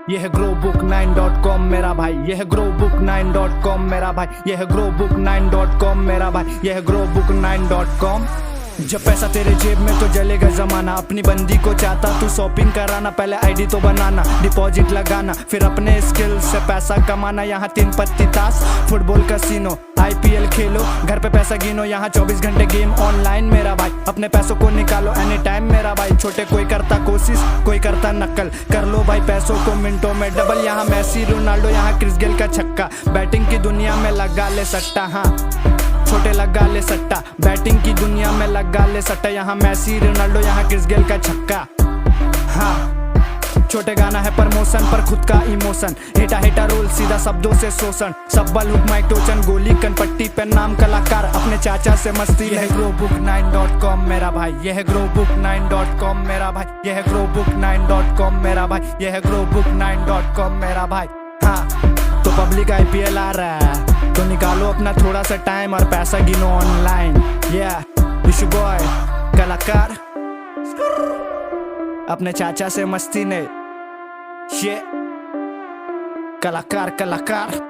यह growbook9.com मेरा भाई, यह growbook9.com मेरा भाई, यह growbook9.com मेरा भाई, यह growbook9.com। जब पैसा तेरे जेब में तो जलेगा जमाना, अपनी बंदी को चाहता तू शॉपिंग कराना, पहले आईडी तो बनाना, डिपॉजिट लगाना, फिर अपने स्किल से पैसा कमाना। यहाँ 3 पत्ती ताश, फुटबॉल कैसीनो, IPL खेलो, घर पे पैसा गिनो, यहाँ 24 घंटे गेम ऑनलाइन मेरा भाई, अपने पैसों को निकालो एनी टाइम मेरा भाई। छोटे कोई करता कोशिश, कोई करता नकल, कर लो भाई पैसों को मिनटों में डबल। यहाँ मैसी रोनाल्डो, यहाँ क्रिस गेल का छक्का, बैटिंग की दुनिया में लगा ले सट्टा। हाँ छोटे लगा ले सट्टा, बैटिंग की दुनिया में लगा ले सट्टा। यहाँ मैसी रोनाल्डो, यहाँ क्रिस गेल का छक्का। हाँ छोटे गाना है प्रमोशन पर खुद का इमोशन, हेटा हेटा रोल सीधा शब्दों से शोषण, सब्बल हुक माइक टोचन, गोली कनपट्टी पे नाम कलाकार, अपने चाचा से मस्ती। यह growbook9.com मेरा भाई, यह growbook9.com मेरा भाई, यह growbook9.com मेरा भाई, यह growbook9.com मेरा भाई। हाँ तो पब्लिक IPL आ रहा है तो निकालो अपना थोड़ा सा टाइम और पैसा गिनो ऑनलाइन। इशू बॉय कलाकार, अपने चाचा से मस्ती ने, ये कलाकार कलाकार।